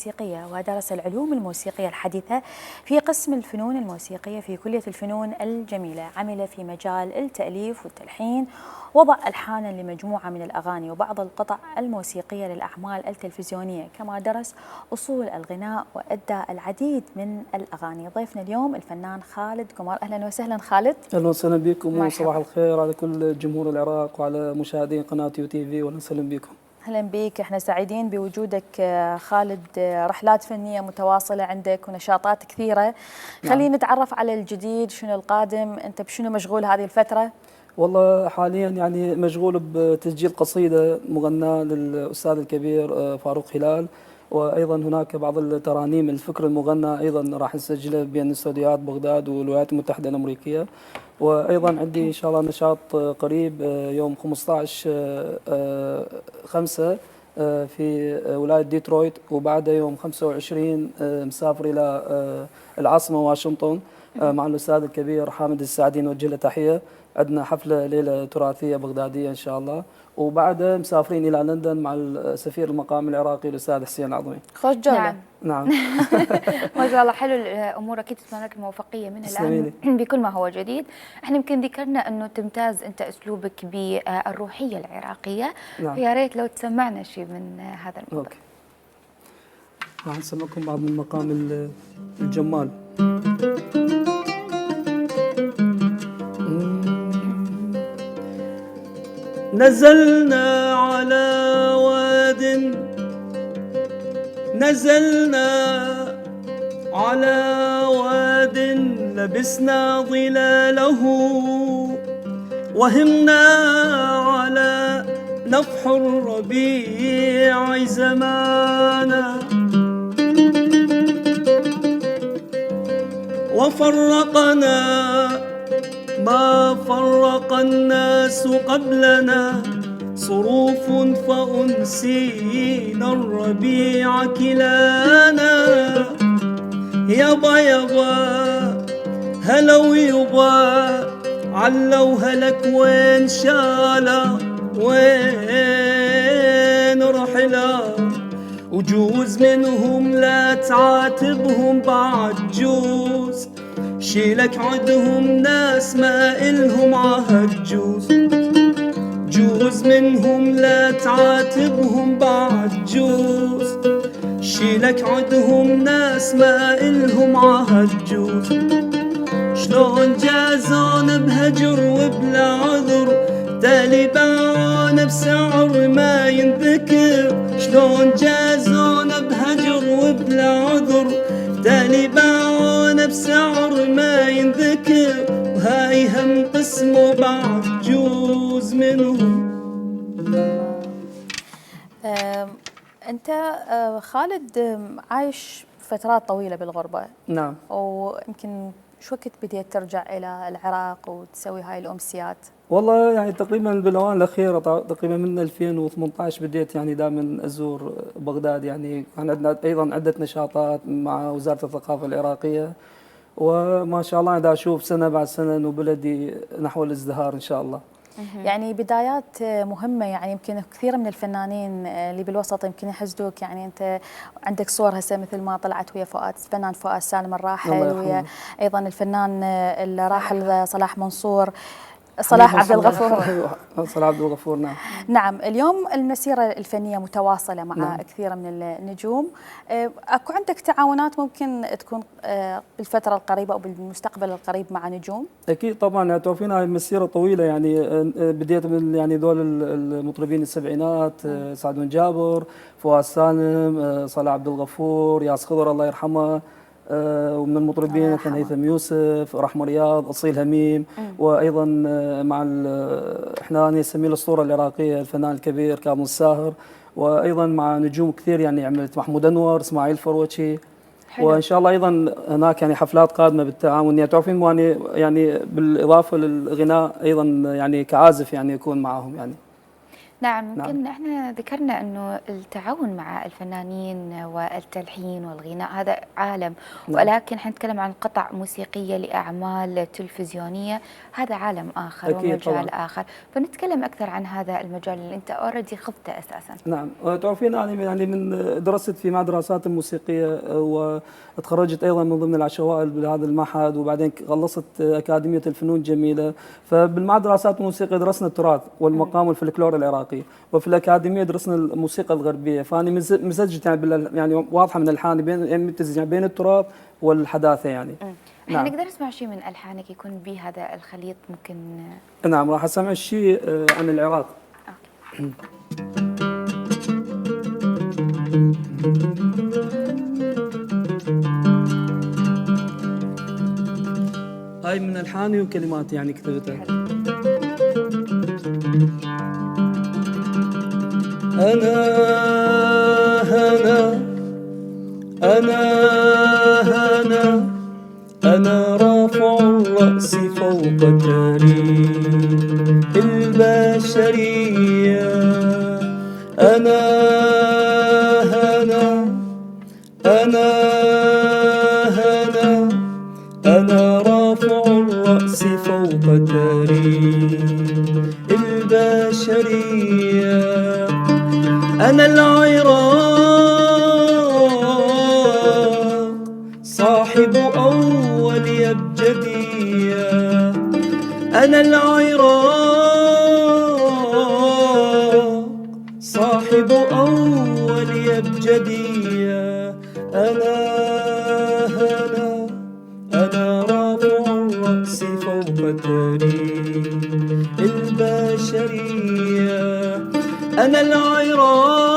الموسيقية ودرس العلوم الموسيقية الحديثة في قسم الفنون الموسيقية في كلية الفنون الجميلة. عمل في مجال التأليف والتلحين، وضع ألحانا لمجموعة من الأغاني وبعض القطع الموسيقية للأعمال التلفزيونية، كما درس أصول الغناء وأدى العديد من الأغاني. ضيفنا اليوم الفنان خالد قمر. أهلا وسهلا خالد. أهلا وسهلا بكم وصباح الخير على كل جمهور العراق وعلى مشاهدين قناة يو تي في، وأهلا وسهلا بكم. أهلا بك، احنا سعيدين بوجودك خالد. رحلات فنية متواصلة عندك ونشاطات كثيرة. خلينا نتعرف على الجديد، شنو القادم؟ أنت بشنو مشغول هذه الفترة؟ والله حاليا يعني مشغول بتسجيل قصيدة مغناة للأستاذ الكبير فاروق هلال، وأيضا هناك بعض الترانيم الفكر المغنى أيضا راح نسجلها بين استوديوهات بغداد والولايات المتحدة الأمريكية. وأيضا عندي إن شاء الله نشاط قريب يوم 15/5 في ولاية ديترويت، وبعده يوم 25 مسافر إلى العاصمة واشنطن مع الأستاذ الكبير حامد السعدي، نوجه له تحية. عندنا حفلة ليلة تراثية بغدادية إن شاء الله، وبعدها مسافرين إلى لندن مع السفير المقام العراقي الأستاذ حسين العظمي. خوش جولة. نعم. ما شاء الله، حلو الامور، اكيد اتمنى لك الموفقيه من الان بكل ما هو جديد. احنا يمكن ذكرنا انه تمتاز انت اسلوبك بالروحيه العراقيه، نعم. فيا ريت لو تسمعنا شيء من هذا الموضوع. أوكي. راح نسمعكم بعض من مقام الجمال. نزلنا على واد، نزلنا على واد لبسنا ظلاله، وهمنا على نفح الربيع زمانا، وفرقنا ما فرق الناس قبلنا صروف، فأنسينا الربيع كلانا. يابا يابا هلو يابا علو هلك وين شالا وين رحلا، وجوز منهم لا تعاتبهم بعد جوز، شيلك عدهم ناس ما إلهم عهد جوز، جوز منهم لا تعاتبهم بعد جوز، شيلك عدهم ناس ما إلهم عهد جوز. شلون جازون بهجر وبلا عذر، تالي باعون بسعر ما ينذكر، شلون جازون بهجر وبلا عذر، تالي باعون بسعر ما ينذكر، وهاي هم قسمه بعد جوز منهم. أنت خالد عايش فترات طويلة بالغربة. نعم. ويمكن شو وقت بديت ترجع إلى العراق وتسوي هاي الأمسيات؟ والله يعني تقريبا بالاوان الاخيره، تقريبا من 2018 بديت يعني دائما ازور بغداد. يعني كان عندنا ايضا عده نشاطات مع وزاره الثقافه العراقيه، وما شاء الله دا اشوف سنه بعد سنه انه بلدي نحو الازدهار ان شاء الله. يعني بدايات مهمة، يعني يمكن كثير من الفنانين اللي بالوسط يمكن يحسدوك. يعني أنت عندك صور هسه مثل ما طلعت ويا الفنان فؤاد سالم الراحل، ويا أيضا الفنان الراحل صلاح منصور، صلاح عبد الغفور. صلاح عبد الغفور. نعم. نعم. اليوم المسيرة الفنية متواصلة مع نعم. كثير من النجوم. اكو عندك تعاونات ممكن تكون بالفترة القريبة او بالمستقبل القريب مع نجوم؟ اكيد طبعا. يعني توفينا هاي مسيرة طويلة، يعني بديت من يعني دول المطربين السبعينات، سعد بن جابر، فؤاد سالم، صلاح عبد الغفور، ياس خضر الله يرحمه، ومن المطربين مثل هيثم يوسف، رحمة رياض، أصيل هميم، وأيضا مع احنا نسميه الأسطورة العراقية الفنان الكبير كاظم الساهر، وأيضا مع نجوم كثير يعني عملت محمود أنور، إسماعيل فروتشي. وإن شاء الله أيضا هناك يعني حفلات قادمة بالتعاون. يعني تعرفين يعني بالإضافة للغناء أيضا يعني كعازف يعني يكون معهم يعني. نعم. يمكن احنا ذكرنا انه التعاون مع الفنانين والتلحين والغناء هذا عالم، ولكن احنا نتكلم عن قطع موسيقيه لاعمال تلفزيونيه، هذا عالم اخر ومجال طبعاً. اخر، فنتكلم اكثر عن هذا المجال اللي انت اوريدي خضته اساسا. نعم، تعرفين يعني من درست في معهد دراسات الموسيقيه، وتخرجت ايضا من ضمن العشوائي بهذا المعهد، وبعدين خلصت اكاديميه الفنون الجميله. فبالمعهد دراسات الموسيقيه درسنا التراث والمقام والفلكلور العراقي، وفي الاكاديميه درسنا الموسيقى الغربيه. فاني مزجت يعني واضحه من الحان بين التراث والحداثه يعني. نعم. نقدر نسمع شيء من الحانك يكون به هذا الخليط ممكن؟ نعم، راح اسمع شيء عن العراق. هاي من الحاني وكلمات يعني كتبتها. أنا رافع الرأس فوق تاريخ البشرية. أنا رافع الرأس فوق تاريخ البشرية. أنا العراق صاحب أول أبجدية. أنا العراق صاحب أول أبجدية. أنا رافع الرأس فوق تاريخ البشرية. أنا العراق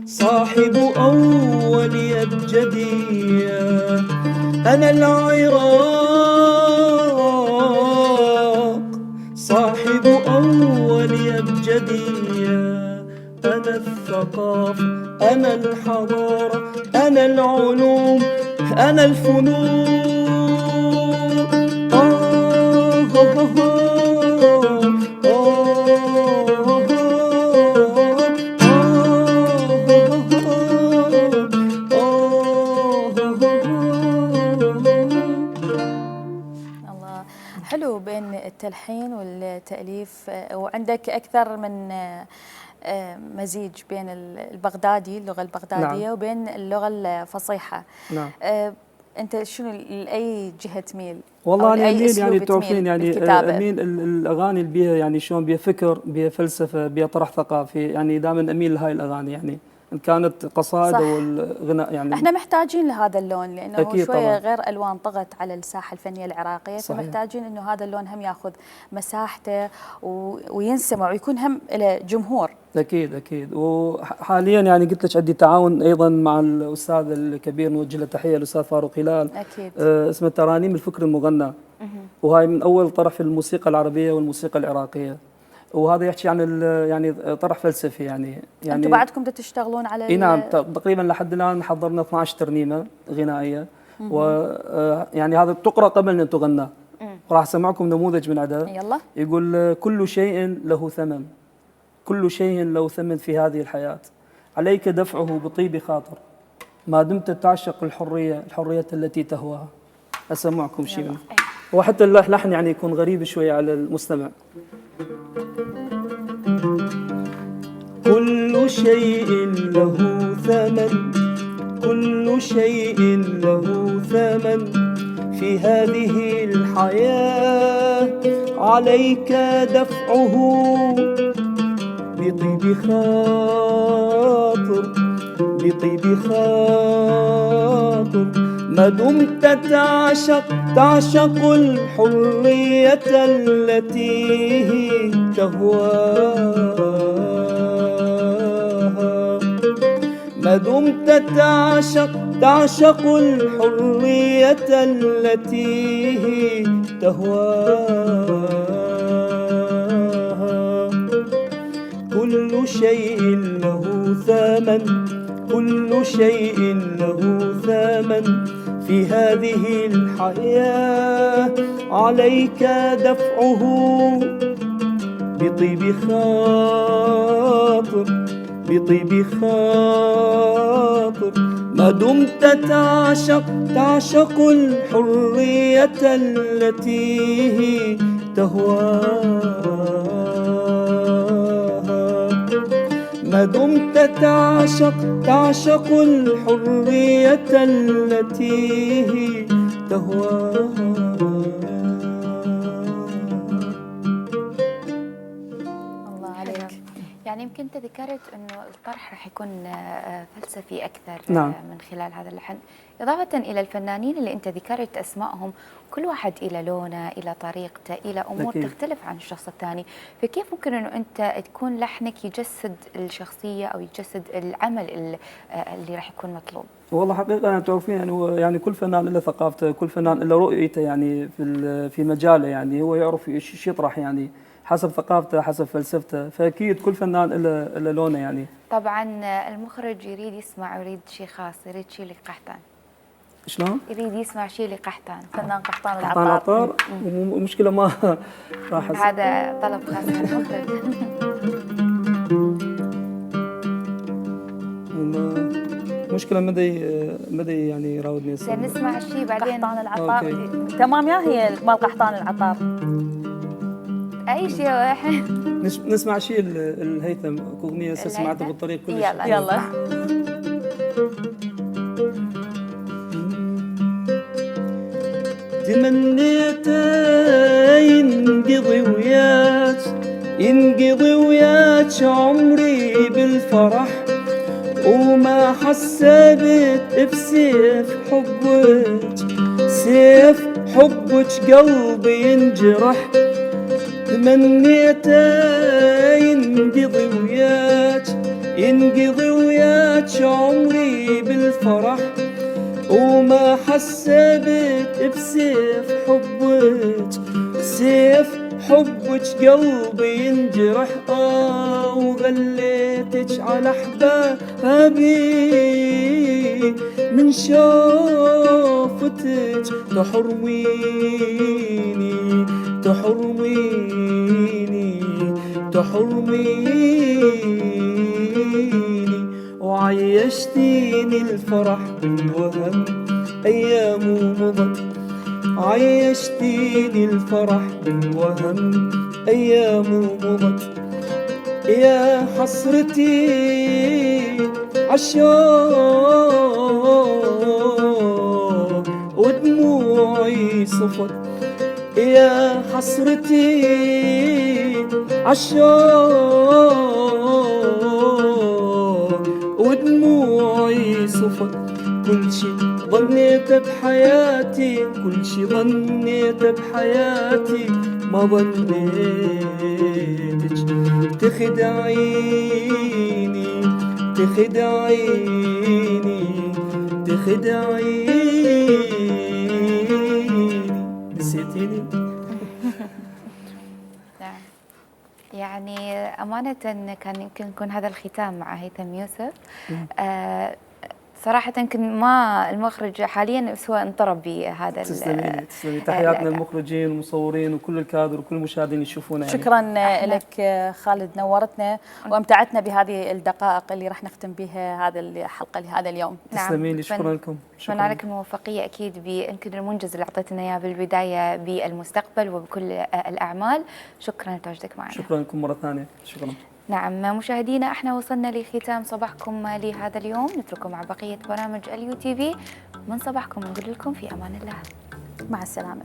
صاحب أول أبجدية. أنا العراق صاحب أول أبجدية. أنا الثقافة، أنا الحضارة، أنا العلوم، أنا الفنون. الله، حلو بين التلحين والتأليف، وعندك أكثر من مزيج بين البغدادي، اللغة البغدادية، نعم. وبين اللغة الفصيحة. نعم. أنت شنو لأي جهة تميل؟ والله أنا أميل يعني تعرفين يعني أميل الأغاني اللي بيها يعني شلون بيها فكر، بيها فلسفة، بيها طرح ثقافي، يعني دائما أميل لهاي الأغاني يعني إن كانت قصائد أو الغناء. يعني احنا محتاجين لهذا اللون، لأنه هو شوية طبعاً. غير ألوان طغت على الساحة الفنية العراقية. صحيح. فمحتاجين إنه هذا اللون هم ياخذ مساحته وينسمع ويكون هم له جمهور. أكيد. وحاليا يعني قلت لك عندي تعاون أيضا مع الأستاذ الكبير، نوجه له تحية، الأستاذ فاروق هلال. أكيد. اسمه ترانيم الفكر المغنى. وهاي من أول طرح في الموسيقى العربية والموسيقى العراقية، وهذا يحكي عن يعني طرح فلسفي يعني انتم بعدكم تشتغلون على اي نعم، تقريبا لحد الان حضرنا 12 ترنيمه غنائيه، ويعني هذا تقرا قبل ان تغنى. راح اسمعكم نموذج من عدد. يلا. يقول: كل شيء له ثمن، كل شيء له ثمن في هذه الحياه، عليك دفعه بطيب خاطر، ما دمت تعشق الحريه التي تهواها. اسمعكم شيء منه، وحتى اللحن يعني يكون غريب شويه على المستمع. كل شيء له ثمن، كل شيء له ثمن في هذه الحياة، عليك دفعه بطيب خاطر، بطيب خاطر، ما دمت تعشق الحرية التي تهواها، ما دمت تعشق الحرية التي تهواها. كل شيء له ثمن، كل شيء له ثمن في هذه الحياة، عليك دفعه بطيب خاطر بطيب خاطر ما دمت تعشق الحرية التي تهواها ما دمت تعشق الحرية التي تهواها. الله عليك. يعني يمكن انت ذكرت انه الطرح راح يكون فلسفي اكثر نعم. من خلال هذا اللحن، اضافه الى الفنانين اللي انت ذكرت اسمائهم، كل واحد الى لونه، الى طريقته، الى امور أكيد. تختلف عن الشخص الثاني، فكيف ممكن انه انت تكون لحنك يجسد الشخصيه او يجسد العمل اللي راح يكون مطلوب؟ والله حقيقة يعني تعرفين يعني هو يعني كل فنان له ثقافته، كل فنان له رؤيته يعني في مجاله، يعني هو يعرف ايش يطرح يعني حسب ثقافته حسب فلسفته، فاكيد كل فنان له لونه يعني. طبعا المخرج يريد يسمع، يريد شيء خاص، يريد شيء لقحطان. شلون؟ يريد يسمع شيء لقحطان، فنان قحطان قحطان العطار. المشكلة ما راح هذا طلب خاص من المخرج. مشكلة مدى يعني يراودني زين نسمع الشيء بعدين. قحطان العطار. أوكي. تمام يا هي مال قحطان العطار. اي شيء واحد. نسمع شيء الهيثم، أغنية سمعتها بالطريق كلش. يلا يلا. تمنيت ينقضي وياك عمري بالفرح، وما حسبت بسيف حبك قلبي ينجرح. تمنيت ينقضي وياك عمري بالفرح، وما حسبت بسيف حبك قلبي ينجرح. وغليتك على احبابي من شوفتك تحرميني وعيشتيني الفرح بالوهم أيام مضت. عيشتيني الفرح بالوهم أيام مضت. يا حسرتي عالشوق ودموعي صفت. يا حسرتي عالشوق ودموعي صفت. كل شي ظنيت بحياتي، كل شي ظنيت بحياتي، ما ظنيتك تخدعيني. نسيتيني. يعني أمانة كان يمكن يكون هذا الختام مع هيثم يوسف. صراحة يمكن ما المخرج حاليا سوى انطرب بهذا. تسلمي تحياتنا للمخرجين والمصورين وكل الكادر وكل المشاهدين يشوفونا يعني. شكرا لك خالد، نورتنا وامتعتنا بهذه الدقائق اللي راح نختم بها هذه الحلقة لهذا اليوم. تسلمي لي، شكرا لكم. أتمنى لك الموفقية أكيد يمكن المنجز اللي أعطيتنا إياه بالبداية بالمستقبل وبكل الأعمال. شكرا لتواجدك معنا. شكرا لكم مرة ثانية. شكرا. نعم مشاهدينا، احنا وصلنا لختام صباحكم لهذا اليوم، نترككم مع بقية برامج اليو تي في. من صباحكم نقول لكم في أمان الله. مع السلامة.